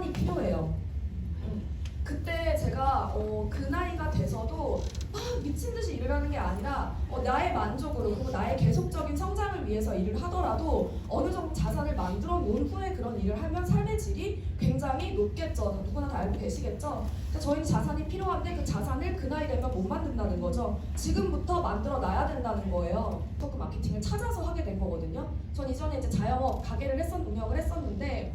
자산이 필요해요. 그때 제가 그 나이가 돼서도 막 미친 듯이 일을 하는 게 아니라 나의 만족으로 그리고 나의 계속적인 성장을 위해서 일을 하더라도 어느 정도 자산을 만들어 놓은 후에 그런 일을 하면 삶의 질이 굉장히 높겠죠. 누구나 다 알고 계시겠죠. 그러니까 저희는 자산이 필요한데 그 자산을 그 나이 되면 못 만든다는 거죠. 지금부터 만들어 놔야 된다는 거예요. 네트워크 마케팅을 찾아서 하게 된 거거든요. 전 이전에 이제 자영업 가게를 운영을 했었는데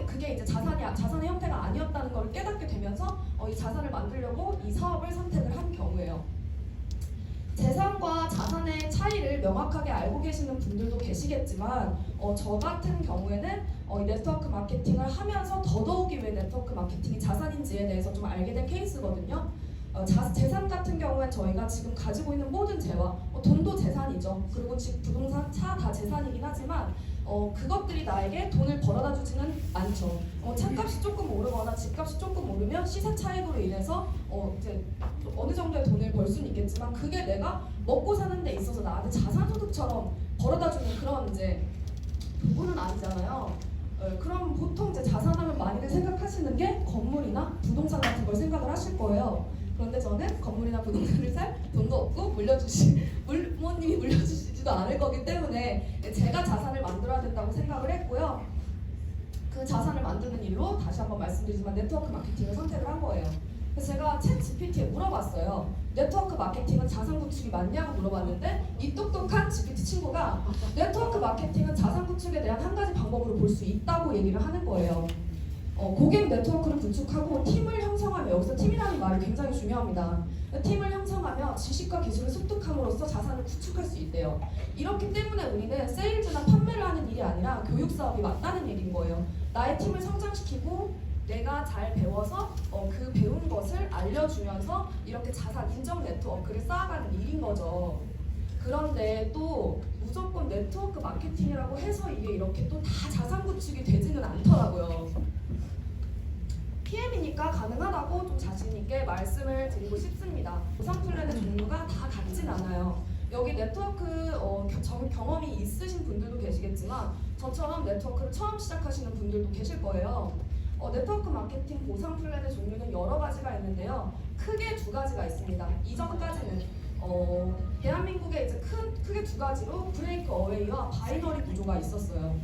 그게 이제 자산의 형태가 아니었다는 걸 깨닫게 되면서 이 자산을 만들려고 이 사업을 선택을 한 경우예요. 재산과 자산의 차이를 명확하게 알고 계시는 분들도 계시겠지만 저 같은 경우에는 이 네트워크 마케팅을 하면서 더더욱이 왜 네트워크 마케팅이 자산인지에 대해서 좀 알게 된 케이스거든요. 재산 같은 경우엔 저희가 지금 가지고 있는 모든 재화, 돈도 재산이죠. 그리고 집, 부동산, 차 다 재산이긴 하지만 그것들이 나에게 돈을 벌어다 주지는 않죠. 차값이 조금 오르거나 집값이 조금 오르면 시세 차익으로 인해서 이제 어느 정도의 돈을 벌 수는 있겠지만 그게 내가 먹고 사는 데 있어서 나한테 자산소득처럼 벌어다 주는 그런 이제 부분은 아니잖아요. 그럼 보통 이제 자산하면 많이들 생각하시는 게 건물이나 부동산 같은 걸 생각을 하실 거예요. 그런데 저는 건물이나 부동산을 살 돈도 없고 부모님이 물려주시지도 않을 거기 때문에 제가 자산을 만들어야 된다고 생각을 했고요. 그 자산을 만드는 일로 다시 한번 말씀드리지만 네트워크 마케팅을 선택을 한 거예요. 그래서 제가 챗 GPT에 물어봤어요. 네트워크 마케팅은 자산 구축이 맞냐고 물어봤는데 이 똑똑한 GPT 친구가 네트워크 마케팅은 자산 구축에 대한 한 가지 방법으로 볼 수 있다고 얘기를 하는 거예요. 고객 네트워크를 구축하고 팀을 형성하며, 여기서 팀이라는 말이 굉장히 중요합니다. 팀을 형성하며 지식과 기술을 습득함으로써 자산을 구축할 수 있대요. 이렇기 때문에 우리는 세일즈나 판매를 하는 일이 아니라 교육 사업이 맞다는 얘기인 거예요. 나의 팀을 성장시키고 내가 잘 배워서 그 배운 것을 알려주면서 이렇게 자산 인정 네트워크를 쌓아가는 일인 거죠. 그런데 또 무조건 네트워크 마케팅이라고 해서 이게 이렇게 또 다 자산 구축이 되지는 않더라고요. PM이니까 가능하다고 좀 자신 있게 말씀을 드리고 싶습니다. 보상 플랜의 종류가 다 같진 않아요. 여기 네트워크 경험이 있으신 분들도 계시겠지만 저처럼 네트워크를 처음 시작하시는 분들도 계실 거예요. 네트워크 마케팅 보상 플랜의 종류는 여러 가지가 있는데요. 크게 두 가지가 있습니다. 이전까지는 대한민국에 이제 크게 두 가지로 브레이크 어웨이와 바이너리 구조가 있었어요.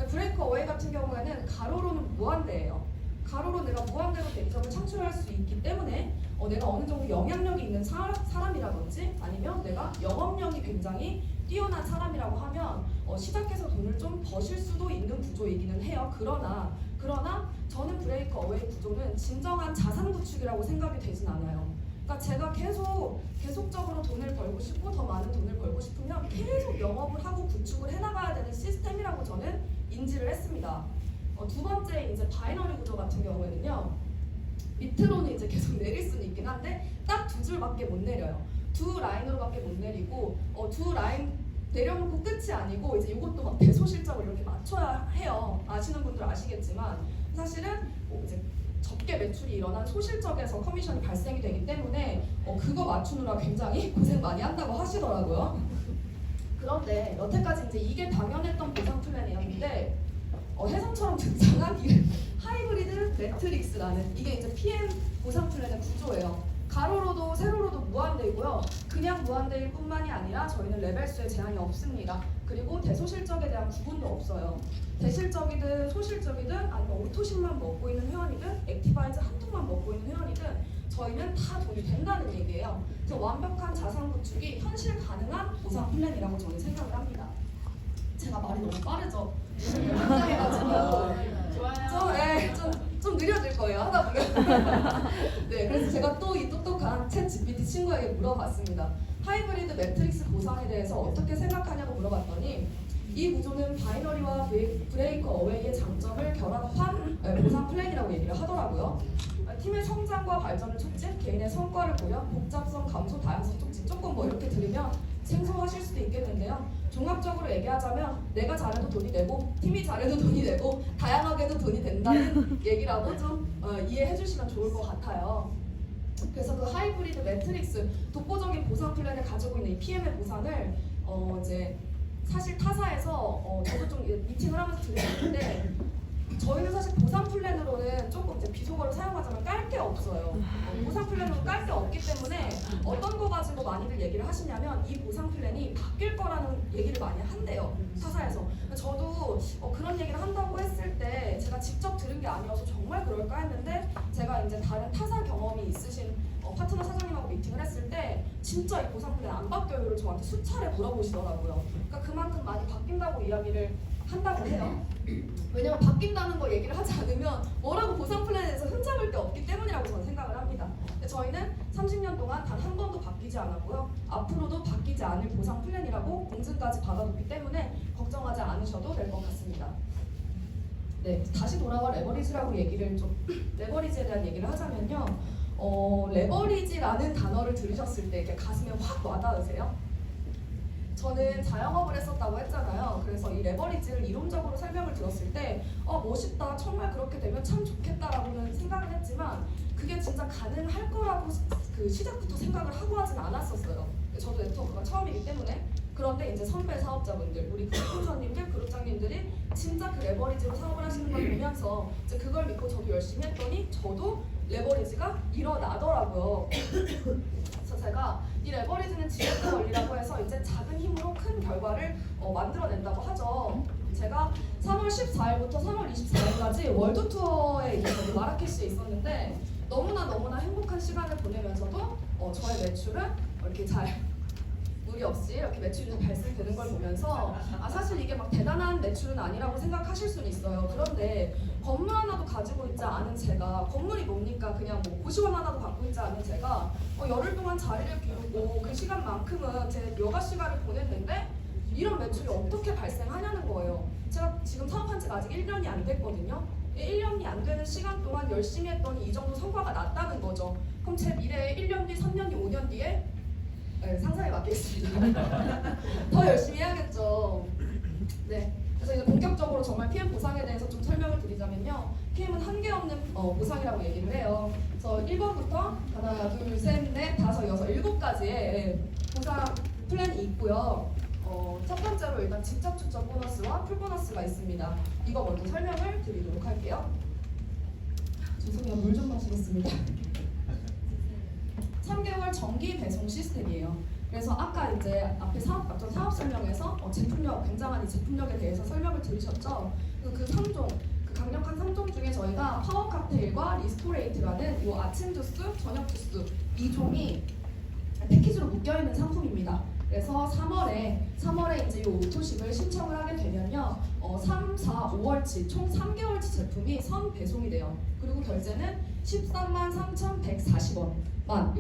브레이크 어웨이 같은 경우에는 가로로는 무한대예요. 가로로 내가 무한대로 데이터를 창출할 수 있기 때문에 내가 어느 정도 영향력이 있는 사람이라든지 아니면 내가 영업력이 굉장히 뛰어난 사람이라고 하면 시작해서 돈을 좀 버실 수도 있는 구조이기는 해요. 그러나 저는 브레이크 어웨이 구조는 진정한 자산 구축이라고 생각이 되진 않아요. 그러니까 제가 계속적으로 돈을 벌고 싶고 더 많은 돈을 벌고 싶으면 계속 영업을 하고 구축을 해나가야 되는 시스템이라고 저는 인지를 했습니다. 두 번째 이제 바이너리 구조 같은 경우에는요. 밑으로는 이제 계속 내릴 수는 있긴 한데 딱 두 줄밖에 못 내려요. 두 라인으로밖에 못 내리고 두 라인 내려놓고 끝이 아니고 이제 이것도 막 배소 실적을 이렇게 맞춰야 해요. 아시는 분들 아시겠지만 사실은 이제 적게 매출이 일어난 소실적에서 커미션이 발생이 되기 때문에 그거 맞추느라 굉장히 고생 많이 한다고 하시더라고요. 그런데 여태까지 이제 이게 당연했던 보상 플랜이었는데 해성처럼 등장한 하이브리드 매트릭스라는 이게 이제 PM 보상 플랜의 구조예요. 가로로도 세로로도 무한대이고요. 그냥 무한대일 뿐만이 아니라 저희는 레벨수에 제한이 없습니다. 그리고 대소실적에 대한 구분도 없어요. 대실적이든 소실적이든 아니면 오토신만 먹고 있는 회원이든 액티바이즈 한 통만 먹고 있는 회원이든 저희는 다 돈이 된다는 얘기예요. 그래서 완벽한 자산 구축이 현실 가능한 보상 플랜이라고 저는 생각을 합니다. 제가 말이 너무 빠르죠? 긴장해가지고 좀 느려질 거예요 하다 보면. 네, 그래서 제가 또 이 똑똑한 챗 GPT 친구에게 물어봤습니다. 하이브리드 매트릭스 보상에 대해서 어떻게 생각하냐고 물어봤더니 이 구조는 바이너리와 브레이크 어웨이의 장점을 결합한 보상 플랜이라고 얘기를 하더라고요. 팀의 성장과 발전을 촉진, 개인의 성과를 보여, 복잡성 감소, 다양성 촉진, 조금 뭐 이렇게 들으면 생소하실 수도 있겠는데요. 종합적으로 얘기하자면 내가 잘해도 돈이 되고 팀이 잘해도 돈이 되고 다양하게도 돈이 된다는 얘기라고 좀 이해해 주시면 좋을 것 같아요. 그래서 그 하이브리드 매트릭스 독보적인 보상 플랜을 가지고 있는 이 PM의 보상을 이제 사실 타사에서 저도 좀 미팅을 하면서 들었는데 저희는 사실 보상 플랜으로는 조금 이제 비속어를 사용하자면 깔 게 없어요. 보상 플랜으로 깔 게 없기 때문에 어떤 거 가지고 많이들 얘기를 하시냐면 이 보상 플랜이 바뀔 거라는 얘기를 많이 한대요. 타사에서. 저도 그런 얘기를 한다고 했을 때 제가 직접 들은 게 아니어서 정말 그럴까 했는데 제가 이제 다른 타사 경험이 있으신 파트너 사장님하고 미팅을 했을 때 진짜 이 보상 플랜 안 바뀌어요를 저한테 수차례 물어보시더라고요. 그러니까 그만큼 많이 바뀐다고 이야기를 한다고 해요. 왜냐면 바뀐다는 거 얘기를 하지 않으면 뭐라고 보상 플랜에서 흠잡을 게 없기 때문이라고 저는 생각을 합니다. 근데 저희는 30년 동안 단 한 번도 바뀌지 않았고요. 앞으로도 바뀌지 않을 보상 플랜이라고 공증까지 받아뒀기 때문에 걱정하지 않으셔도 될 것 같습니다. 네, 다시 돌아와 레버리지라고 얘기를 좀 레버리지에 대한 얘기를 하자면요. 레버리지라는 단어를 들으셨을 때 이렇게 가슴에 확 와닿으세요? 저는 자영업을 했었다고 했잖아요. 그래서 이 레버리지를 이론적으로 설명을 들었을 때 멋있다, 정말 그렇게 되면 참 좋겠다라고는 생각을 했지만 그게 진짜 가능할 거라고 그 시작부터 생각을 하고 하진 않았었어요. 저도 네트워크가 처음이기 때문에. 그런데 이제 선배 사업자분들, 우리 스폰서님들, 그룹장님들이 진짜 그 레버리지로 사업을 하시는 걸 보면서 이제 그걸 믿고 저도 열심히 했더니 저도 레버리지가 일어나더라고요. 그래서 제가 이 레버리지는 지렛대 원리라고 해서 이제 작은 힘으로 큰 결과를 만들어낸다고 하죠. 제가 3월 14일부터 3월 24일까지 월드 투어에 이제 마라케시에 있었는데 너무나 행복한 시간을 보내면서도 저의 매출은 이렇게 잘 무리 없이 이렇게 매출이 발생되는 걸 보면서 사실 이게 막 대단한 매출은 아니라고 생각하실 수는 있어요. 그런데 건물 하나도 가지고 있지 않은 제가, 건물이 뭡니까? 그냥 뭐 고시원 하나도 갖고 있지 않은 제가 열흘 동안 자리를 비우고 그 시간만큼은 제 여가 시간을 보냈는데 이런 매출이 어떻게 발생하냐는 거예요. 제가 지금 사업한 지가 아직 1년이 안 됐거든요. 1년이 안 되는 시간 동안 열심히 했더니 이 정도 성과가 났다는 거죠. 그럼 제 미래에 1년 뒤, 3년 뒤, 5년 뒤에 상상에 맡기겠습니다. 더 열심히 해야겠죠. 네. 그래서 이제 본격적으로 정말 PM 보상에 대해서 좀 설명을 드리자면요. PM은 한계 없는 보상이라고 얘기를 해요. 그래서 1번부터 하나, 둘, 셋, 넷, 다섯, 여섯, 7가지의 보상 플랜이 있고요. 첫 번째로 일단 직접 추적 보너스와 풀 보너스가 있습니다. 이거 먼저 설명을 드리도록 할게요. 죄송해요. 물 좀 마시겠습니다. 3개월 정기 배송 시스템이에요. 그래서 아까 이제 앞에 사업 설명에서 제품력, 굉장한 이 제품력에 대해서 설명을 들으셨죠? 그 3종, 그 강력한 3종 중에 저희가 파워 칵테일과 리스토레이트라는 이 아침 주스, 저녁 주스 2종이 패키지로 묶여있는 상품입니다. 그래서 3월에 이제 이 오토십을 신청을 하게 되면요, 3, 4, 5월치 총 3개월치 제품이 선 배송이 돼요. 그리고 결제는 133,140원.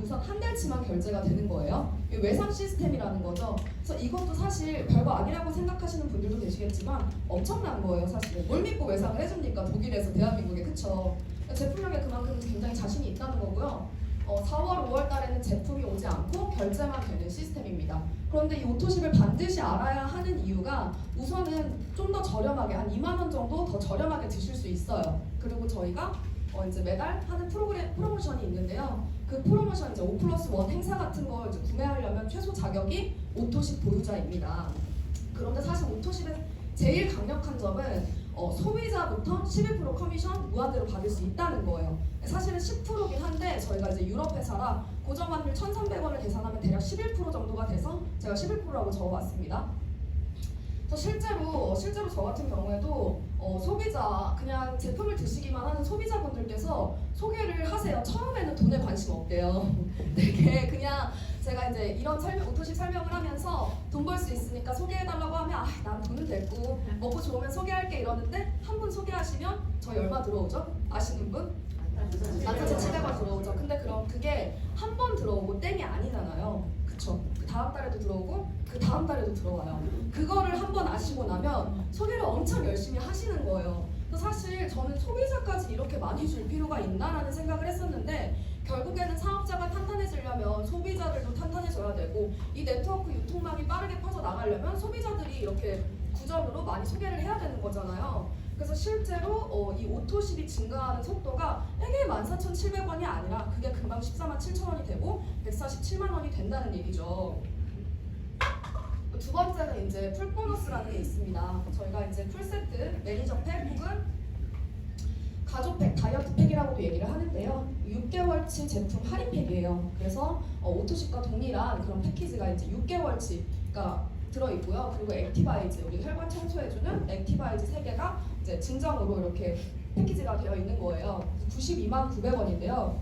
우선 한 달치만 결제가 되는 거예요. 외상 시스템이라는 거죠. 그래서 이것도 사실 별거 아니라고 생각하시는 분들도 계시겠지만 엄청난 거예요. 사실 뭘 믿고 외상을 해줍니까? 독일에서 대한민국에. 그쵸? 제품력에 그만큼 굉장히 자신이 있다는 거고요. 4월, 5월 달에는 제품이 오지 않고 결제만 되는 시스템입니다. 그런데 이 오토십을 반드시 알아야 하는 이유가 우선은 좀 더 저렴하게, 한 2만 원 정도 더 저렴하게 드실 수 있어요. 그리고 저희가 이제 매달 하는 프로모션이 있는데요. 그 프로모션 이제 5+1 행사 같은 걸 이제 구매하려면 최소 자격이 오토십 보유자입니다. 그런데 사실 오토십의 제일 강력한 점은 소비자부터 11% 커미션 무한대로 받을 수 있다는 거예요. 사실은 10%긴 한데 저희가 이제 유럽 회사라 고정 환율 1,300원을 계산하면 대략 11% 정도가 돼서 제가 11%라고 적어왔습니다. 실제로 저 같은 경우에도 소비자, 그냥 제품을 드시기만 하는 소비자분들께서 소개를 하세요. 처음에는 돈에 관심 없대요. 되게 그냥 제가 이제 이런 오토십 설명을 하면서 돈 벌 수 있으니까 소개해달라고 하면 난 돈은 됐고 먹고 좋으면 소개할게 이러는데 한 분 소개하시면 저희 얼마 들어오죠? 아시는 분? 14,700원 들어오죠. 근데 그럼 그게 한 번 들어오고 땡이 아니잖아요. 그쵸? 그 다음 달에도 들어오고 그 다음 달에도 들어와요. 그거를 한 번 아시고 나면 소개를 엄청 열심히 하시는 거예요. 사실 저는 소비자까지 이렇게 많이 줄 필요가 있나라는 생각을 했었는데 결국에는 사업자가 탄탄해지려면 소비자들도 탄탄해져야 되고 이 네트워크 유통망이 빠르게 퍼져나가려면 소비자들이 이렇게 구전으로 많이 소개를 해야 되는 거잖아요. 그래서 실제로 이 오토십이 증가하는 속도가 이게 14,700원이 아니라 그게 금방 147,000원이 되고 147만 원이 된다는 얘기죠. 두 번째는 이제 풀 보너스라는 게 있습니다. 저희가 이제 풀 세트, 매니저 팩 혹은 가족 팩 다 다이어트 팩이라고도 얘기를 하는데요. 6개월치 제품 할인팩이에요. 그래서 오토식과 동일한 그런 패키지가 이제 6개월치가 들어있고요. 그리고 액티바이즈, 우리 혈관 청소해주는 액티바이즈 3개가 이제 증정으로 이렇게 패키지가 되어 있는 거예요. 92만 900원인데요.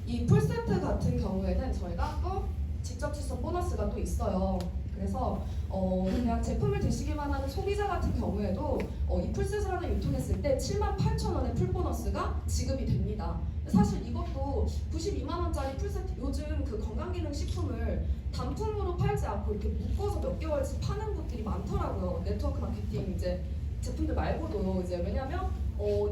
이 풀세트 같은 경우에는 저희가 또 직접 출석 보너스가 또 있어요. 그래서 그냥 제품을 드시기만 하는 소비자 같은 경우에도 이 풀셋을 하나 유통했을 때 78,000원의 풀 보너스가 지급이 됩니다. 사실 이것도 92만 원짜리 풀세트, 요즘 그 건강기능식품을 단품으로 팔지 않고 이렇게 묶어서 몇 개월씩 파는 곳들이 많더라고요. 네트워크 마케팅 이제 제품들 말고도 이제 왜냐면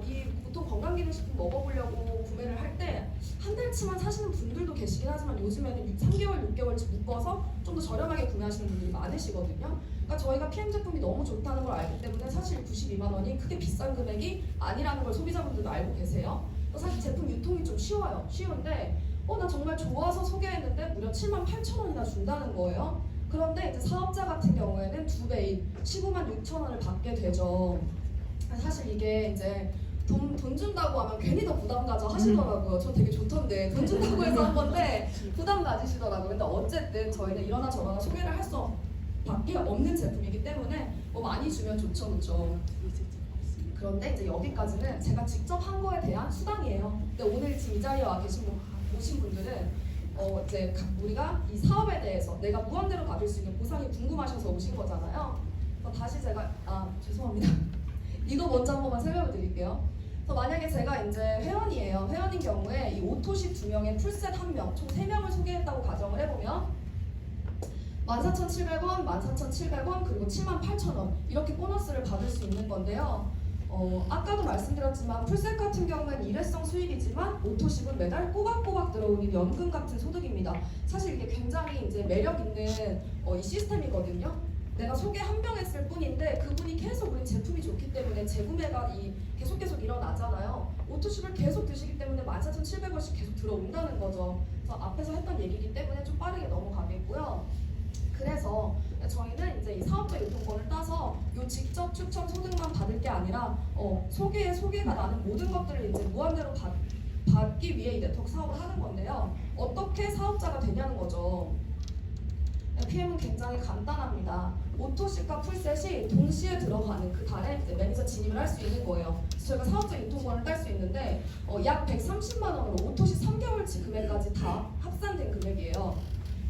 이 보통 건강기능식품 먹어보려고 구매를 할 때 한 달치만 사시는 분들도 계시긴 하지만 요즘에는 3개월, 6개월치 묶어서 좀 더 저렴하게 구매하시는 분들이 많으시거든요. 그러니까 저희가 PM 제품이 너무 좋다는 걸 알기 때문에 사실 92만 원이 크게 비싼 금액이 아니라는 걸 소비자분들도 알고 계세요. 사실 제품 유통이 좀 쉬운데 나 정말 좋아서 소개했는데 무려 78,000원이나 준다는 거예요. 그런데 이제 사업자 같은 경우에는 2배인 156,000원을 받게 되죠. 사실 이게 이제 돈 준다고 하면 괜히 더 부담 가져 하시더라고요. 저 되게 좋던데 돈 준다고 해서 한 건데 부담 가지시더라고요. 근데 어쨌든 저희는 이러나 저러나 소개를 할 수 밖에 없는 제품이기 때문에 많이 주면 좋죠, 그렇죠? 그런데 이제 여기까지는 제가 직접 한 거에 대한 수당이에요. 근데 오늘 지금 이 자리에 와 오신 분들은 이제 우리가 이 사업에 대해서 내가 무한대로 받을 수 있는 보상이 궁금하셔서 오신 거잖아요. 다시 제가 죄송합니다. 이거 먼저 한 번만 설명을 드릴게요. 그래서 만약에 제가 이제 회원이에요. 회원인 경우에 이 오토식 2명에 풀셋 1명, 총 3명을 소개했다고 가정을 해보면 14,700원, 14,700원, 그리고 78,000원 이렇게 보너스를 받을 수 있는 건데요. 아까도 말씀드렸지만 풀셋 같은 경우는 일회성 수익이지만 오토식은 매달 꼬박꼬박 들어오는 연금 같은 소득입니다. 사실 이게 굉장히 이제 매력 있는 이 시스템이거든요. 내가 소개 한 명 했을 뿐인데 그분이 계속 우리 제품이 좋기 때문에 재구매가 계속 일어나잖아요. 오토식을 계속 드시기 때문에 14,700원씩 계속 들어온다는 거죠. 그래서 앞에서 했던 얘기이기 때문에 좀 빠르게 넘어가겠고요. 그래서 저희는 이제 이 사업자 유통권을 따서 요 직접 추천 소득만 받을 게 아니라 소개가 나는 모든 것들을 이제 무한대로 받기 위해 이 네트워크 사업을 하는 건데요. 어떻게 사업자가 되냐는 거죠. PM은 굉장히 간단합니다. 오토식과 풀셋이 동시에 들어가는 그 달에 이제 매니저 진입을 할 수 있는 거예요. 그래서 저희가 사업자 유통권을 딸 수 있는데 약 130만 원으로 오토식 3개월치 금액까지 다 합산된 금액이에요.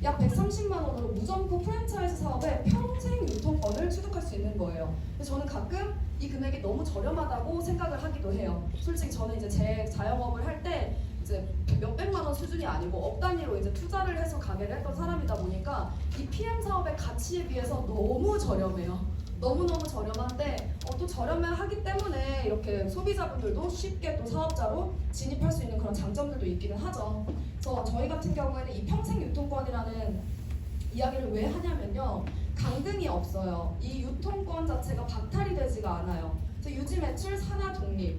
약 130만 원으로 무점포 프랜차이즈 사업에 평생 유통권을 취득할 수 있는 거예요. 근데 저는 가끔 이 금액이 너무 저렴하다고 생각을 하기도 해요. 솔직히 저는 이제 제 자영업을 할 때 이제 몇백만 원 수준이 아니고 억 단위로 이제 투자를 해서 가게를 했던 사람이다 보니까 이 PM 사업의 가치에 비해서 너무 저렴해요. 너무너무 저렴한데 또 저렴하기 때문에 이렇게 소비자분들도 쉽게 또 사업자로 진입할 수 있는 그런 장점들도 있기는 하죠. 그래서 저희 같은 경우에는 이 평생 유통권이라는 이야기를 왜 하냐면요. 강등이 없어요. 이 유통권 자체가 박탈이 되지가 않아요. 그래서 유지 매출 산하 독립이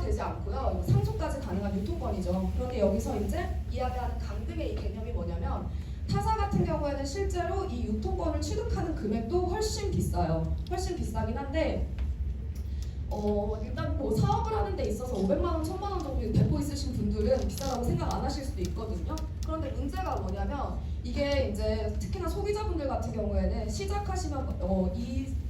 되지 않고요. 상속까지 가능한 유통권이죠. 그런데 여기서 이제 이야기하는 강등의 이 개념이 뭐냐면 타사 같은 경우에는 실제로 이 유통권을 취득하는 금액도 훨씬 비싸요. 훨씬 비싸긴 한데 일단 뭐 사업을 하는 데 있어서 500만 원, 1000만 원 정도 배포 있으신 분들은 비싸다고 생각 안 하실 수도 있거든요. 그런데 문제가 뭐냐면 이게 이제 특히나 소비자분들 같은 경우에는 시작하시면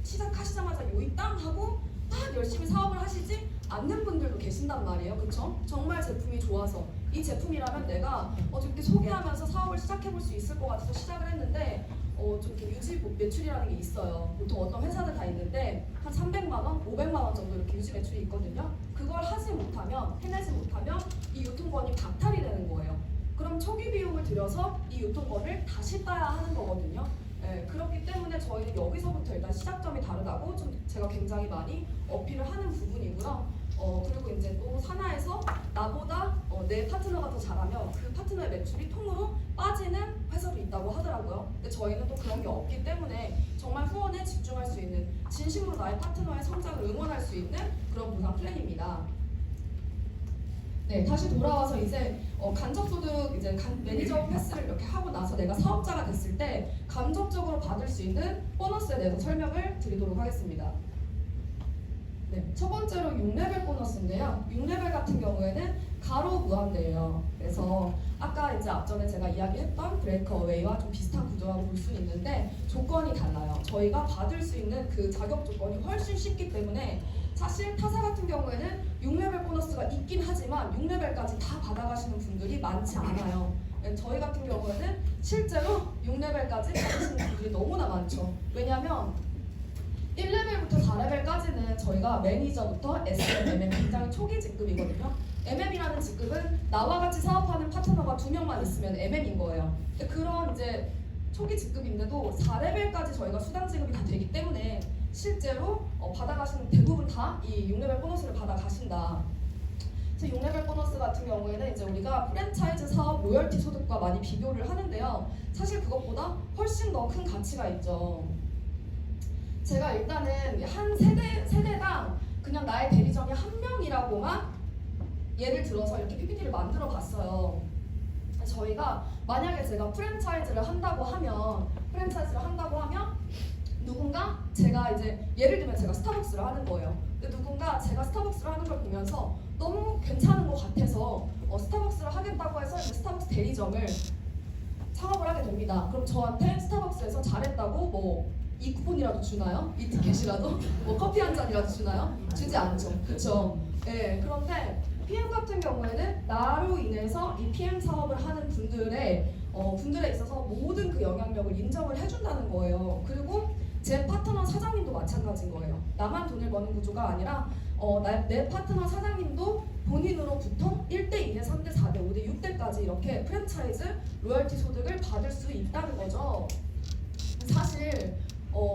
시작하시자마자 요이 땅 하고 막 열심히 사업을 하시지 않는 분들도 계신단 말이에요. 그쵸? 정말 제품이 좋아서 이 제품이라면 내가 이렇게 소개하면서 사업을 시작해볼 수 있을 것 같아서 시작을 했는데 좀 이렇게 유지 매출이라는 게 있어요. 보통 어떤 회사들 다 있는데 한 300만 원, 500만 원 정도 이렇게 유지 매출이 있거든요. 그걸 해내지 못하면 이 유통권이 박탈이 되는 거예요. 그럼 초기 비용을 들여서 이 유통권을 다시 따야 하는 거거든요. 그렇기 때문에 저희는 여기서부터 일단 시작점이 다르다고 좀 제가 굉장히 많이 어필을 하는 부분이고요. 그리고 이제 또 산하에서 나보다 내 파트너가 더 잘하면 그 파트너의 매출이 통으로 빠지는 회사도 있다고 하더라고요. 근데 저희는 또 그런 게 없기 때문에 정말 후원에 집중할 수 있는, 진심으로 나의 파트너의 성장을 응원할 수 있는 그런 보상 플랜입니다. 네, 다시 돌아와서 이제 간접소득 이제 매니저 패스를 이렇게 하고 나서 내가 사업자가 됐을 때 간접적으로 받을 수 있는 보너스에 대해서 설명을 드리도록 하겠습니다. 네, 첫 번째로 6레벨 보너스인데요. 6레벨 같은 경우에는 가로 무한대예요. 그래서 아까 이제 앞전에 제가 이야기했던 브레이커 어웨이와 좀 비슷한 구조라고 볼 수는 있는데 조건이 달라요. 저희가 받을 수 있는 그 자격 조건이 훨씬 쉽기 때문에 사실 타사 같은 경우에는 6레벨 보너스가 있긴 하지만 6레벨까지 다 받아가시는 분들이 많지 않아요. 저희 같은 경우에는 실제로 6레벨까지 받으시는 분들이 너무나 많죠. 왜냐하면 1레벨부터 4레벨까지는 저희가 매니저부터 SM, MM 굉장히 초기 직급이거든요. MM이라는 직급은 나와 같이 사업하는 파트너가 2명만 있으면 MM인 거예요. 그런 이제 초기 직급인데도 4레벨까지 저희가 수당 지급이 다 되기 때문에 실제로 받아가시는 대부분 다 이 6레벨 보너스를 받아가신다. 그래서 6레벨 보너스 같은 경우에는 이제 우리가 프랜차이즈 사업 로열티 소득과 많이 비교를 하는데요. 사실 그것보다 훨씬 더 큰 가치가 있죠. 제가 일단은 한 세대당 그냥 나의 대리점이 한 명이라고만 예를 들어서 이렇게 PPT를 만들어 봤어요. 저희가 만약에 제가 프랜차이즈를 한다고 하면 누군가 제가 이제 예를 들면 제가 스타벅스를 하는 거예요. 근데 누군가 제가 스타벅스를 하는 걸 보면서 너무 괜찮은 것 같아서 스타벅스를 하겠다고 해서 이제 스타벅스 대리점을 창업을 하게 됩니다. 그럼 저한테 스타벅스에서 잘했다고 뭐 이 쿠폰이라도 주나요? 이 티켓이라도? 뭐 커피 한 잔이라도 주나요? 주지 않죠. 그렇죠. 네, 그런데 PM 같은 경우에는 나로 인해서 이 PM 사업을 하는 분들에 있어서 모든 그 영향력을 인정을 해준다는 거예요. 그리고 제 파트너 사장님도 마찬가지인 거예요. 나만 돈을 버는 구조가 아니라 내 파트너 사장님도 본인으로부터 1대 2대 3대 4대 5대 6대까지 이렇게 프랜차이즈 로열티 소득을 받을 수 있다는 거죠. 사실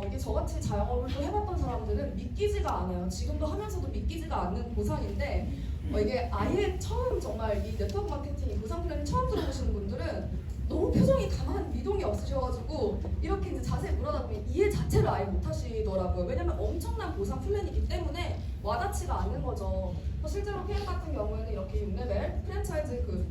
이게 저같이 자영업을 또 해봤던 사람들은 믿기지가 않아요. 지금도 하면서도 믿기지가 않는 보상인데 이게 아예 처음 정말 이 네트워크 마케팅, 이 보상 플랜을 처음 들어보시는 분들은 너무 표정이 가만 미동이 없으셔가지고 이렇게 이제 자세히 물어다 보면 이해 자체를 아예 못하시더라고요. 왜냐면 엄청난 보상 플랜이기 때문에 와닿지가 않는 거죠. 실제로 PM 같은 경우에는 이렇게 6레벨 프랜차이즈 그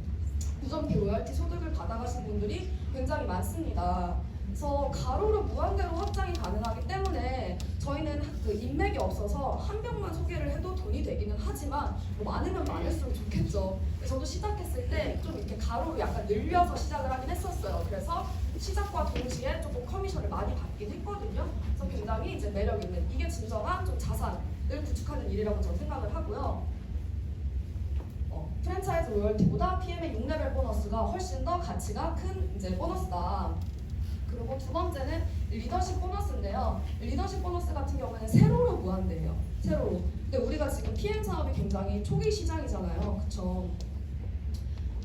구점기 로열티 소득을 받아가신 분들이 굉장히 많습니다. 그래서 가로로 무한대로 확장이 가능하기 때문에 저희는 그 인맥이 없어서 한 명만 소개를 해도 돈이 되기는 하지만 뭐 많으면 많을수록 좋겠죠. 저도 시작했을 때 좀 이렇게 가로로 약간 늘려서 시작을 하긴 했었어요. 그래서 시작과 동시에 조금 커미션을 많이 받긴 했거든요. 그래서 굉장히 이제 매력 있는 이게 진정한 좀 자산을 구축하는 일이라고 저는 생각을 하고요. 프랜차이즈 로열티보다 PM의 6레벨 보너스가 훨씬 더 가치가 큰 이제 보너스다. 그리고 두 번째는 리더십 보너스인데요. 리더십 보너스 같은 경우에는 세로로 무한대예요. 세로로. 근데 우리가 지금 PM 사업이 굉장히 초기 시장이잖아요. 그쵸?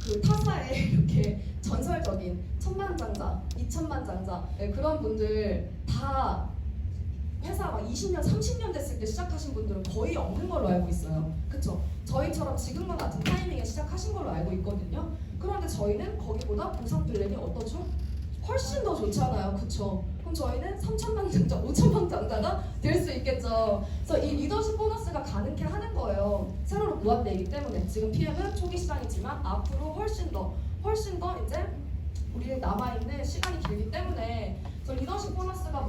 그 타사에 이렇게 전설적인 1000만장자, 2000만장자 그런 분들 다 회사 막 20년, 30년 됐을 때 시작하신 분들은 거의 없는 걸로 알고 있어요. 그쵸? 저희처럼 지금과 같은 타이밍에 시작하신 걸로 알고 있거든요. 그런데 저희는 거기보다 보상 플랜이 어떠죠? 훨씬 더 좋잖아요. 그쵸? 그럼 저희는 3천만 장자, 5천만 장자가 될 수 있겠죠. 그래서 이 리더십 보너스가 가능케 하는 거예요. 세로로 무한대이기 때문에 지금 PM은 초기 시장이지만 앞으로 훨씬 더 이제 우리 남아있는 시간이 길기 때문에 그래서 리더십 보너스가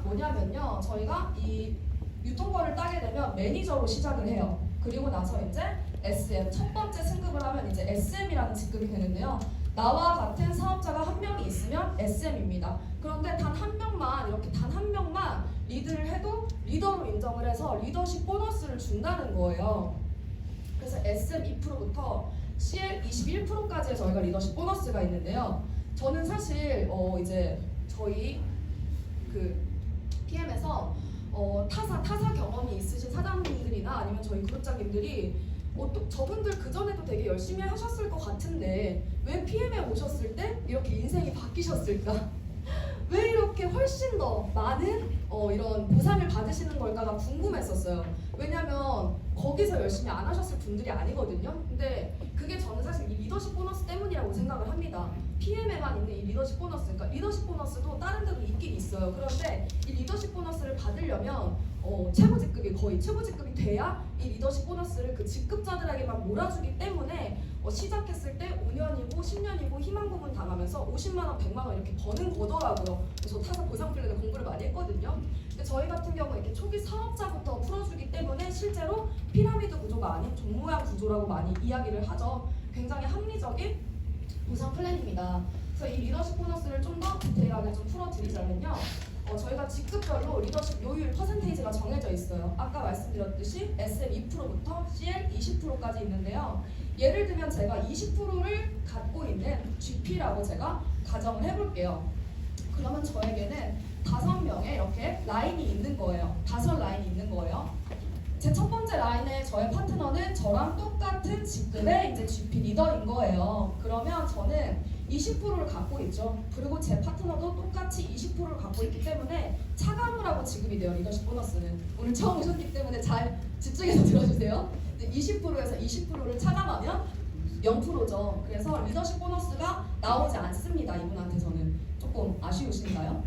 뭐냐면요. 저희가 이 유통권을 따게 되면 매니저로 시작을 해요. 그리고 나서 이제 SM, 첫 번째 승급을 하면 이제 SM이라는 직급이 되는데요. 나와 같은 사업자가 한 명이 있으면 SM입니다. 그런데 단 한 명만 이렇게 단 한 명만 리드를 해도 리더로 인정을 해서 리더십 보너스를 준다는 거예요. 그래서 SM 2%부터 CL 21%까지의 저희가 리더십 보너스가 있는데요. 저는 사실 이제 저희 그 PM에서 타사 경험이 있으신 사장님들이나 아니면 저희 그룹장님들이 또 저분들 그전에도 되게 열심히 하셨을 것 같은데 왜 PM에 오셨을 때 이렇게 인생이 바뀌셨을까? 왜 이렇게 훨씬 더 많은 이런 보상을 받으시는 걸까가 궁금했었어요. 왜냐면 거기서 열심히 안 하셨을 분들이 아니거든요. 근데 그게 저는 사실 이 리더십 보너스 때문이라고 생각을 합니다. PM에만 있는 이 리더십 보너스, 그러니까 리더십 보너스도 다른 데도 있긴 있어요. 그런데 이 리더십 보너스를 받으려면 최고 직급이 거의 최고 직급이 돼야 이 리더십 보너스를 그 직급자들에게만 몰아주기 때문에 시작했을 때 5년이고 10년이고 희망 고문 당하면서 50만 원, 100만 원 이렇게 버는 거더라고요. 저 타사 보상 플랜을 공부를 많이 했거든요. 근데 저희 같은 경우 이렇게 초기 사업자부터 풀어주기 때문에 실제로 피라미드 구조가 아닌 종 모양 구조라고 많이 이야기를 하죠. 굉장히 합리적인 보상 플랜입니다. 그래서 이 리더십 보너스를 좀 더 디테일하게 좀 풀어드리자면요. 저희가 직급별로 리더십 요율 퍼센테이지가 정해져 있어요. 아까 말씀드렸듯이 SM 2%부터 CL 20%까지 있는데요. 예를 들면 제가 20%를 갖고 있는 GP라고 제가 가정을 해볼게요. 그러면 저에게는 5명의 이렇게 라인이 있는 거예요. 5라인이 있는 거예요. 제 첫 번째 라인의 저의 파트너는 저랑 똑같은 직급의 이제 GP 리더인 거예요. 그러면 저는 20%를 갖고 있죠. 그리고 제 파트너도 똑같이 20%를 갖고 있기 때문에 차감으라고 지급이 돼요. 리더십 보너스는. 오늘 처음 오셨기 때문에 잘 집중해서 들어주세요. 20%에서 20%를 차감하면 0%죠. 그래서 리더십 보너스가 나오지 않습니다. 이분한테서는. 조금 아쉬우신가요?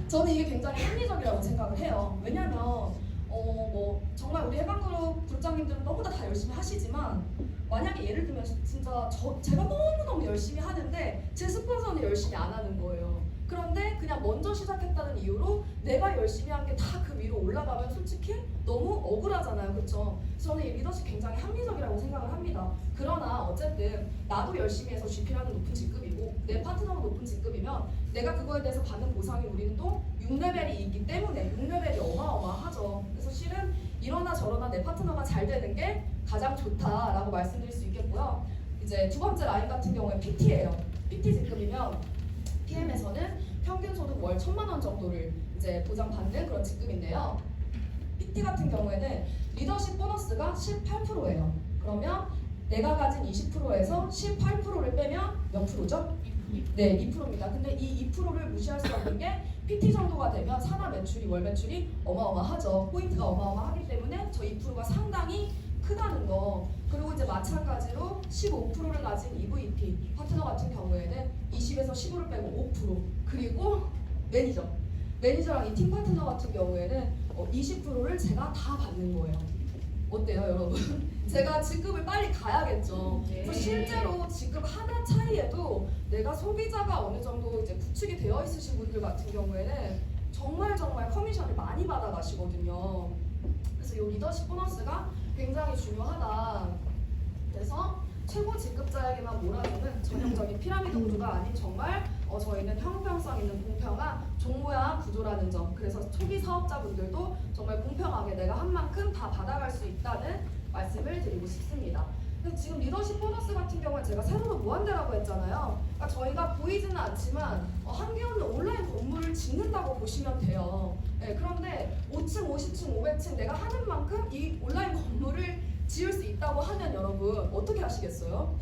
저는 이게 굉장히 합리적이라고 생각을 해요. 왜냐면 정말 우리 해방그룹 그룹장님들은 너무나 다 열심히 하시지만 만약에 예를 들면 진짜 제가 너무너무 열심히 하는데 제 스폰서는 열심히 안 하는 거예요. 그런데 그냥 먼저 시작했다는 이유로 내가 열심히 한 게 다 그 위로 올라가면 솔직히 너무 억울하잖아요. 그렇죠? 저는 이 리더십 굉장히 합리적이라고 생각을 합니다. 그러나 어쨌든 나도 열심히 해서 GP라는 높은 직급이고 내 파트너가 높은 직급이면 내가 그거에 대해서 받는 보상이 우리는 또 6레벨이 있기 때문에 6레벨이 어마어마하죠. 그래서 실은 이러나 저러나 내 파트너가 잘 되는 게 가장 좋다라고 말씀드릴 수 있겠고요. 이제 두 번째 라인 같은 경우에 PT예요. PT 직급이면 PM에서는 평균 소득 월 1,000만 원 정도를 이제 보장받는 그런 직급인데요. PT 같은 경우에는 리더십 보너스가 18%예요. 그러면 내가 가진 20%에서 18%를 빼면 몇 프로죠? 네, 2%입니다. 근데 이 2%를 무시할 수 없는 게 PT 정도가 되면 산하 매출이 월 매출이 어마어마하죠. 포인트가 어마어마하기 때문에 저 2%가 상당히 크다는 거. 그리고 이제 마찬가지로 15%를 가진 EVP 파트너 같은 경우에는 20에서 15를 빼고 5%. 그리고 매니저랑 이 팀 파트너 같은 경우에는 20%를 제가 다 받는 거예요. 어때요, 여러분? 제가 직급을 빨리 가야겠죠. 그래서 실제로 직급 하나 차이에도 내가 소비자가 어느 정도 이제 구축이 되어 있으신 분들 같은 경우에는 정말 커미션을 많이 받아가시거든요. 그래서 이 리더십 보너스가 굉장히 중요하다. 그래서 최고 직급자에게만 몰아주는 전형적인 피라미드 구조가 아닌 정말 저희는 형평성 있는 공평한 종 모양 구조라는 점. 그래서 초기 사업자분들도 정말 공평하게 내가 한 만큼 다 받아갈 수 있다는 말씀을 드리고 싶습니다. 근데 지금 리더십 보너스 같은 경우는 제가 세로로 무한대라고 했잖아요. 그러니까 저희가 보이지는 않지만 한기훈은 온라인 건물을 짓는다고 보시면 돼요. 네, 그런데 5층, 50층, 500층 내가 하는 만큼 이 온라인 건물을 지을 수 있다고 하면 여러분 어떻게 하시겠어요?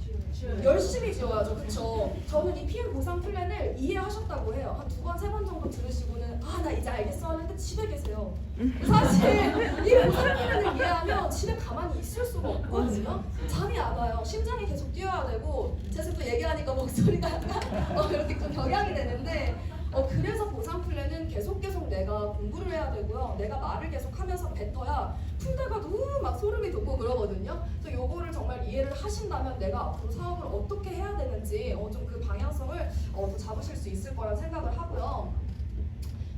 열심히 지어야죠. 그렇죠? 저는 이 PM 보상 플랜을 이해하셨다고 해요. 한 2번, 3번 정도 들으시고는 나 이제 알겠어 하는데 집에 계세요. 사실 이 보상 플랜을 이해하면 집에 가만히 있을 수가 없거든요. 잠이 안 와요. 심장이 계속 뛰어야 되고 제가 또 얘기하니까 목소리가 약간 이렇게 좀 격양이 되는데 그래서 보상 플랜은 계속 내가 공부를 해야 되고요. 내가 말을 계속 하면서 뱉어야 풀다가도 막 소름이 돋고 그러거든요. 그래서 요거를 정말 이해를 하신다면 내가 앞으로 사업을 어떻게 해야 되는지 좀 그 방향성을 또 잡으실 수 있을 거라는 생각을 하고요.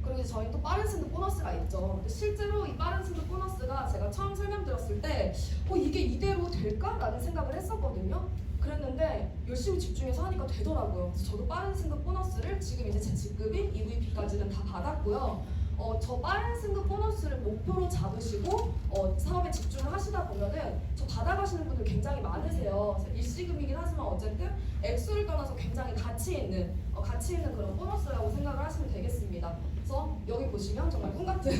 그리고 이제 저희 또 빠른 승급 보너스가 있죠. 근데 실제로 이 빠른 승급 보너스가 제가 처음 설명드렸을 때 이게 이대로 될까라는 생각을 했었거든요. 그랬는데 열심히 집중해서 하니까 되더라고요. 그래서 저도 빠른 승급 보너스를 지금 이제 제 직급인 EVP까지는 다 받았고요. 저 빠른 승급 보너스를 목표로 잡으시고 사업에 집중을 하시다 보면은 저 받아가시는 분들 굉장히 많으세요. 그래서 일시금이긴 하지만 어쨌든 액수를 떠나서 굉장히 가치 있는 그런 보너스라고 생각을 하시면 되겠습니다. 그래서 여기 보시면 정말 꿈같은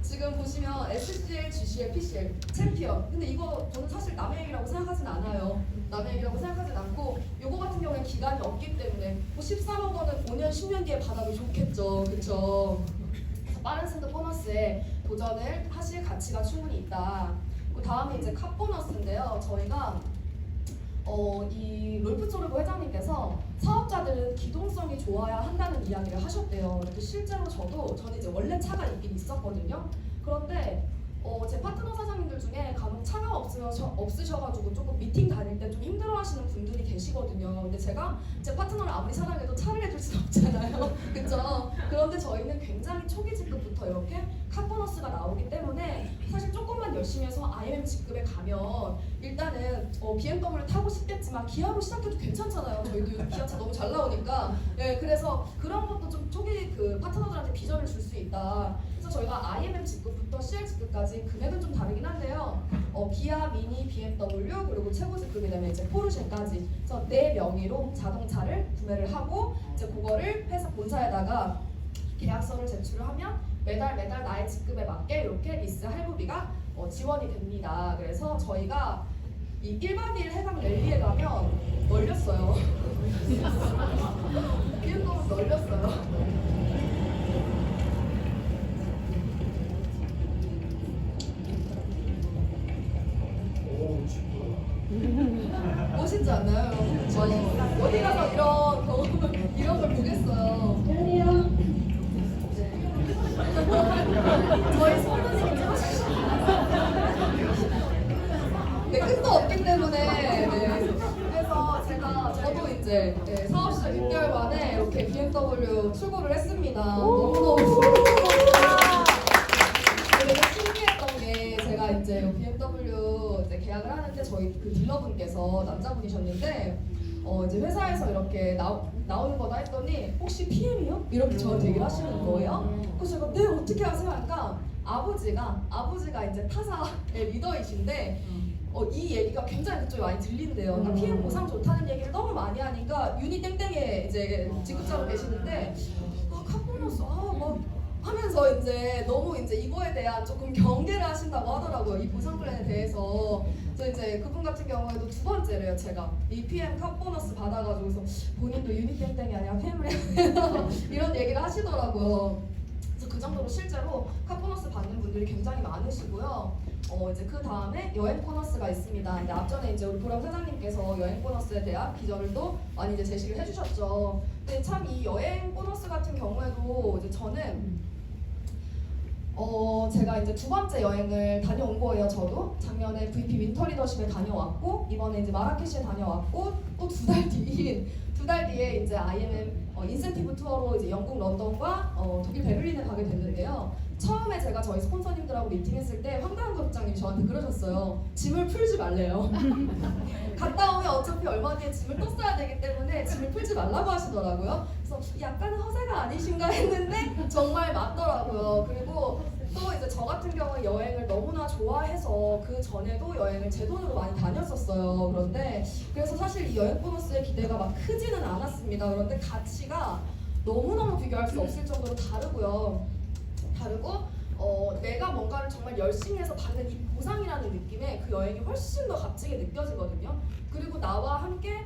지금 보시면 SCL, GCL, PCL 챔피언. 근데 이거 저는 사실 남의 얘기라고 생각하진 않아요. 남의 얘기라고 생각하진 않고 요거 같은 경우에는 기간이 없기 때문에 13억 원은 5년, 10년 뒤에 받아도 좋겠죠. 그쵸? 빠른 승급 보너스에 도전을 하실 가치가 충분히 있다. 그 다음에 이제 캅 보너스인데요. 저희가 이 롤프조르브 회장님께서 사업자들은 기동성이 좋아야 한다는 이야기를 하셨대요. 근데 실제로 저는 이제 원래 차가 있긴 있었거든요. 그런데 제 파트너 사장님들 중에 간혹 차가 없으셔가지고 조금 미팅 다닐 때 좀 힘들어하시는 분들이 계시거든요. 근데 제가 제 파트너를 아무리 사랑해도 차를 해줄 수는 없잖아요. 그쵸? 그런데 저희는 굉장히 초기 직급부터 이렇게 카보너스가 나오기 때문에 사실 조금만 열심히 해서 IMM 직급에 가면 일단은 BMW 타고 싶겠지만 기아로 시작해도 괜찮잖아요. 저희도 기아차 너무 잘 나오니까. 네, 그래서 그런 것도 좀 초기 그 파트너들한테 비전을 줄 수 있다. 그래서 저희가 IMM 직급부터 CL 직급까지 금액은 좀 다르긴 한데요. 기아, 미니, BMW 그리고 최고 직급이 되면 이제 포르쉐까지 그래서 내 명의로 자동차를 구매를 하고 이제 그거를 회사 본사에다가 계약서를 제출을 하면 매달 나의 직급에 맞게 이렇게 리스 할부비가 지원이 됩니다. 그래서 저희가 이 1박 2일 해상 랠리에 가면 널렸어요. 비행도로 널렸어요. 멋있지 않나요? 여러분? 어디 가서 이런 경험을 이런 걸 보겠어요. 저희 손은 네, 끝도 없기 때문에 네. 그래서 저도 이제 사업 시작 6개월 만에 이렇게 BMW 출고를 했습니다. 너무너무 되게 신기했던 게 제가 이제 BMW 이제 계약을 하는데 저희 그 딜러분께서 남자분이셨는데 이제 회사에서 이렇게 나오는 거다 했더니 혹시 PM이요? 이렇게 저한테 얘기를 하시는 거예요. 그래서 제가 네 어떻게 아세요? 하니까 아버지가 이제 타사의 리더이신데 이 얘기가 굉장히 그쪽에 많이 들린대요. 그러니까 PM 보상 좋다는 얘기를 너무 많이 하니까 유니 땡땡에 이제 직급자로 계시는데 카보너스 뭐 하면서 이제 너무 이제 이거에 대한 조금 경계를 하신다고 하더라고요. 이 보상 플랜에 대해서. 그래서 이제 그분 같은 경우에도 두 번째래요. 제가 이 PM 카보너스 받아가지고서 본인도 유니 땡땡이 아니라 PM을 해야 돼요. 이런 얘기를 하시더라고요. 그래서 그 정도로 실제로 카보너스 받는 분들이 굉장히 많으시고요. 이제 그 다음에 여행 보너스가 있습니다. 근데 앞전에 이제 우리 보람 사장님께서 여행 보너스에 대한 기저를 또 많이 이제 제시를 해주셨죠. 근데 참 이 여행 보너스 같은 경우에도 이제 저는 제가 이제 두 번째 여행을 다녀온 거예요. 저도 작년에 VP 윈터 리더십에 다녀왔고 이번에 이제 마라케시에 다녀왔고 또 두 달 뒤에 이제 IMM 인센티브 투어로 이제 영국 런던과 독일 베를린에 가게 됐는데요. 처음에 제가 저희 스폰서님들하고 미팅했을 때 황다은 국장님이 저한테 그러셨어요. 짐을 풀지 말래요. 갔다 오면 어차피 얼마 뒤에 짐을 또 써야 되기 때문에 짐을 풀지 말라고 하시더라고요. 그래서 약간은 허세가 아니신가 했는데 정말 맞더라고요. 그리고 또 이제 저 같은 경우에 여행을 너무나 좋아해서 그 전에도 여행을 제 돈으로 많이 다녔었어요. 그런데 그래서 사실 이 여행 보너스의 기대가 막 크지는 않았습니다. 그런데 가치가 너무너무 비교할 수 없을 정도로 다르고 내가 뭔가를 정말 열심히 해서 받는 이 보상이라는 느낌에 그 여행이 훨씬 더 값지게 느껴지거든요. 그리고 나와 함께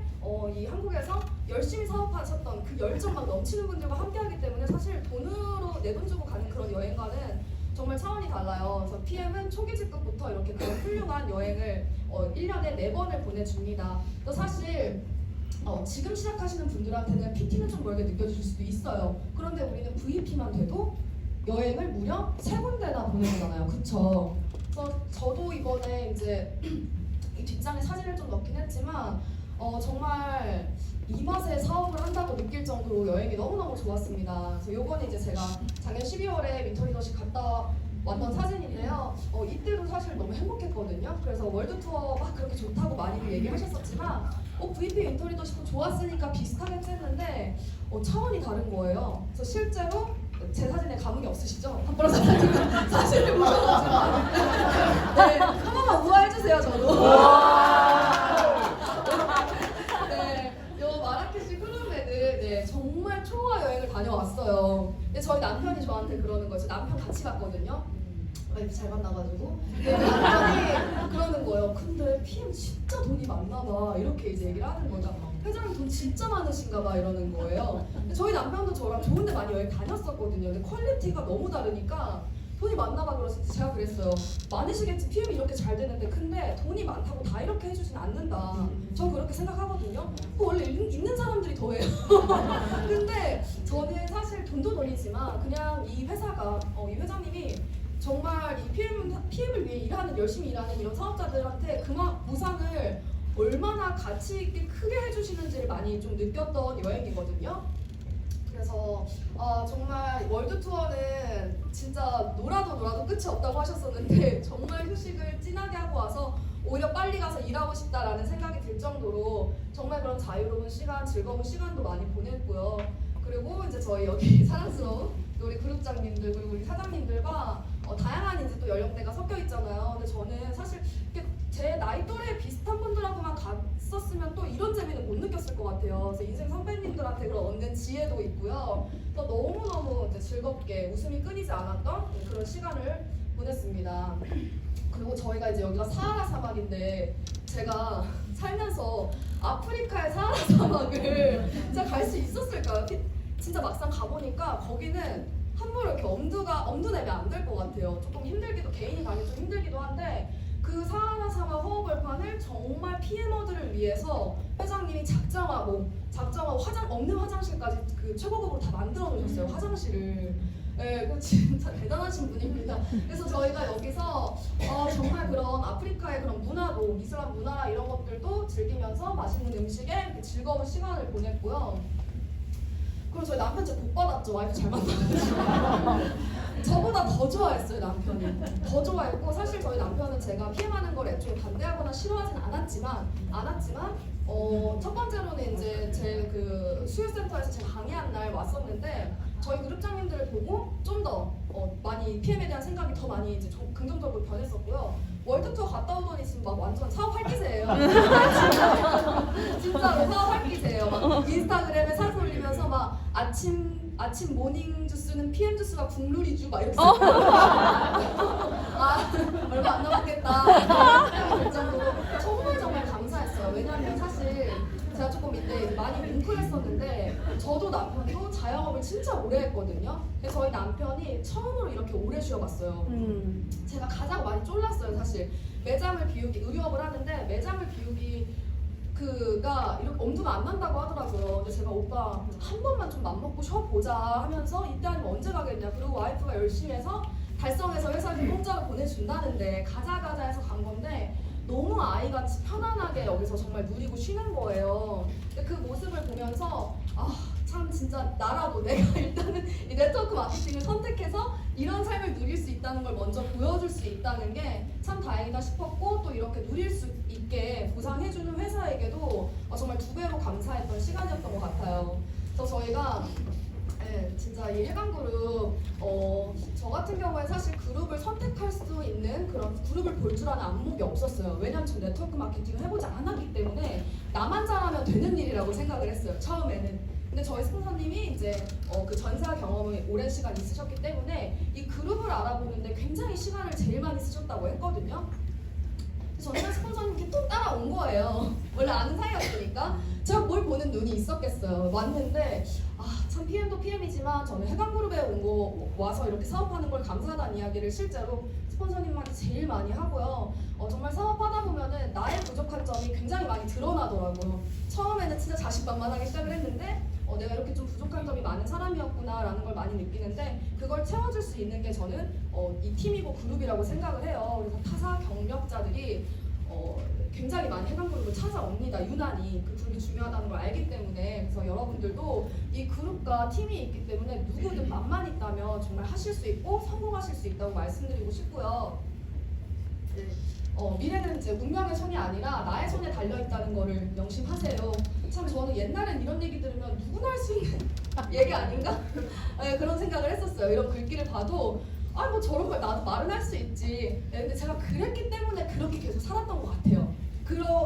이 한국에서 열심히 사업하셨던 그 열정 막 넘치는 분들과 함께하기 때문에 사실 돈으로 내 돈 주고 가는 그런 여행과는 정말 차원이 달라요. 그래서 PM은 초기 직급부터 이렇게 그런 훌륭한 여행을 1년에 4번을 보내줍니다. 또 사실 지금 시작하시는 분들한테는 PT는 좀 멀게 느껴질 수도 있어요. 그런데 우리는 VP만 돼도 여행을 무려 3군데나 보내잖아요. 그쵸? 그래서 저도 이번에 이제 이 뒷장에 사진을 좀 넣긴 했지만 정말 이 맛에 사업을 한다고 느낄 정도로 여행이 너무너무 좋았습니다. 그래서 요번에 이제 제가 작년 12월에 윈터리더십 갔다 왔던 사진인데요. 이때도 사실 너무 행복했거든요. 그래서 월드 투어 막 그렇게 좋다고 많이들 얘기하셨었지만 VP 윈터리더십도 좋았으니까 비슷하겠지 했는데 차원이 다른 거예요. 그래서 실제로 제 사진에 감흥이 없으시죠? 한번 사진을 보셔가지고 네, 한 번만 우아해주세요. 저도 네, 요 마라케시 크루메드 네, 정말 초호화 여행을 다녀왔어요. 근데 저희 남편이 저한테 그러는 거죠. 남편 같이 갔거든요. 이렇게 잘 만나가지고 네, 남편이 그러는 거예요. 근데 PM 진짜 돈이 많나 봐. 이렇게 이제 얘기를 하는 거죠. 회장님 돈 진짜 많으신가 봐 이러는 거예요. 근데 저희 남편도 저랑 좋은 데 많이 여행 다녔었거든요. 근데 퀄리티가 너무 다르니까 돈이 많나 봐 그러시지. 제가 그랬어요. 많으시겠지. PM이 이렇게 잘 되는데. 근데 돈이 많다고 다 이렇게 해주진 않는다. 저 그렇게 생각하거든요. 원래 있는 사람들이 더 해요. 근데 저는 사실 돈도 돈이지만 그냥 이 회사가 이 회장님이 정말 이 PM을 위해 열심히 일하는 이런 사업자들한테 그만 보상을 얼마나 가치 있게 크게 해주시는지를 많이 좀 느꼈던 여행이거든요. 그래서 정말 월드 투어는 진짜 놀아도 끝이 없다고 하셨었는데 정말 휴식을 진하게 하고 와서 오히려 빨리 가서 일하고 싶다라는 생각이 들 정도로 정말 그런 자유로운 시간, 즐거운 시간도 많이 보냈고요. 그리고 이제 저희 여기 사랑스러운 우리 그룹장님들 그리고 우리 사장님들과 다양한 이제 또 연령대가 섞여 있잖아요. 근데 저는 사실 제 나이 또래 비슷한 분들하고만 갔었으면 또 이런 재미는 못 느꼈을 것 같아요. 그래서 인생 선배님들한테 그런 얻는 지혜도 있고요. 또 너무너무 이제 즐겁게 웃음이 끊이지 않았던 그런 시간을 보냈습니다. 그리고 저희가 이제 여기가 사하라 사막인데 제가 살면서 아프리카의 사하라 사막을 진짜 갈 수 있었을까요? 진짜 막상 가보니까 거기는 함부로 이렇게 엄두 내면 안 될 것 같아요. 조금 힘들기도, 개인이 가기 좀 힘들기도 한데 그 사하라 사막 허허벌판을 정말 PM어들을 위해서 회장님이 작정하고 없는 화장실까지 그 최고급으로 다 만들어 놓으셨어요. 화장실을. 네, 그 진짜 대단하신 분입니다. 그래서 저희가 여기서 정말 그런 아프리카의 그런 문화도, 이슬람 문화 이런 것들도 즐기면서 맛있는 음식에 즐거운 시간을 보냈고요. 그리고 저희 남편 진짜 복 받았죠. 와이프 잘 만나가지고. 저보다 더 좋아했어요, 남편이. 더 좋아했고, 사실 저희 남편은 제가 PM하는 걸 애초에 반대하거나 싫어하진 않았지만 첫 번째로는 이제 제 그 수유센터에서 제가 강의한 날 왔었는데 저희 그룹장님들을 보고 좀 더 많이 PM에 대한 생각이 더 많이 이제 긍정적으로 변했었고요. 월드 투어 갔다 오더니 지금 막 완전 사업 활기세예요. 진짜로 사업 활기세예요. 막 인스타그램에 사진 올리면서 막 아침 모닝 주스는 PM 주스가 국룰이주 막 이렇게 얼마 안 남았겠다 그 정도로 정말 감사했어요. 왜냐면 사실 제가 조금 이때 많이 뭉클했었는데 저도 남편도 자영업을 진짜 오래 했거든요. 그래서 저희 남편이 처음으로 이렇게 오래 쉬어봤어요. 제가 가장 많이 쫄랐어요. 사실 매장을 비우기, 의류업을 하는데 매장을 비우기 그가 이렇게 엄두가 안 난다고 하더라고요. 근데 제가 오빠 한 번만 좀 맘먹고 쉬어보자 하면서 이때 아니면 언제 가겠냐. 그리고 와이프가 열심히 해서 달성해서 회사에 공짜로 보내준다는데 가자 해서 간 건데 너무 아이같이 편안하게 여기서 정말 누리고 쉬는 거예요. 근데 그 모습을 보면서 참 진짜 나라도 내가 일단은 이 네트워크 마케팅을 선택해서 이런 삶을 누릴 수 있다는 걸 먼저 보여줄 수 있다는 게 참 다행이다 싶었고 또 이렇게 누릴 수 있게 보상해주는 회사에게도 정말 두 배로 감사했던 시간이었던 것 같아요. 그래서 저희가 진짜 이 해강그룹 저 같은 경우에 사실 그룹을 선택할 수 있는 그런 그룹을 볼 줄 아는 안목이 없었어요. 왜냐면 저 네트워크 마케팅을 해보지 않았기 때문에 나만 잘하면 되는 일이라고 생각을 했어요. 처음에는. 근데 저희 스폰서님이 이제 그 전사 경험이 오랜 시간 있으셨기 때문에 이 그룹을 알아보는데 굉장히 시간을 제일 많이 쓰셨다고 했거든요. 저는 스폰서님께 또 따라온 거예요. 원래 아는 사이였으니까 제가 뭘 보는 눈이 있었겠어요. 왔는데 참 PM도 PM이지만 저는 해강그룹에 와서 이렇게 사업하는 걸 감사하다는 이야기를 실제로 스폰서님한테 제일 많이 하고요. 정말 사업하다 보면은 나의 부족한 점이 굉장히 많이 드러나더라고요. 처음에는 진짜 자신만만하게 시작을 했는데 내가 이렇게 좀 부족한 점이 많은 사람이었구나 라는 걸 많이 느끼는데 그걸 채워줄 수 있는 게 저는 이 팀이고 그룹이라고 생각을 해요. 그래서 타사 경력자들이 굉장히 많이 해강그룹을 찾아옵니다. 유난히 그 그룹이 중요하다는 걸 알기 때문에. 그래서 여러분들도 이 그룹과 팀이 있기 때문에 누구든 맘만 있다면 정말 하실 수 있고 성공하실 수 있다고 말씀드리고 싶고요. 미래는 이제 운명의 손이 아니라 나의 손에 달려있다는 거를 명심하세요. 참 저는 옛날엔 이런 얘기 들으면 누구나 할 수 있는 얘기 아닌가? 그런 생각을 했었어요. 이런 글귀를 봐도 뭐 저런 걸 나도 말은 할 수 있지. 근데 제가 그랬기 때문에 그렇게 계속 살았던 것 같아요.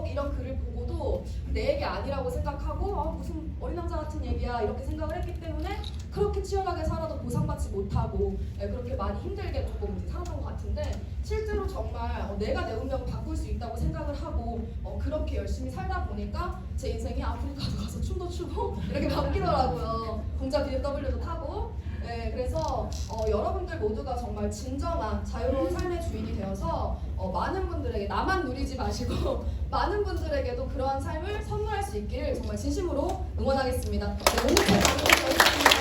이런 글을 보고도 내 얘기 아니라고 생각하고 무슨 어린 왕자 같은 얘기야 이렇게 생각을 했기 때문에 그렇게 치열하게 살아도 보상받지 못하고 그렇게 많이 힘들게 조금 살았던 것 같은데 실제로 정말 내가 내 운명을 바꿀 수 있다고 생각을 하고 그렇게 열심히 살다 보니까 제 인생이 아프리카도 가서 춤도 추고 이렇게 바뀌더라고요. 공짜 BMW도 타고 네, 그래서 여러분들 모두가 정말 진정한 자유로운 삶의 주인이 되어서 많은 분들에게 나만 누리지 마시고 많은 분들에게도 그러한 삶을 선물할 수 있기를 정말 진심으로 응원하겠습니다. 네, 오늘 제 방송 여기까지입니다.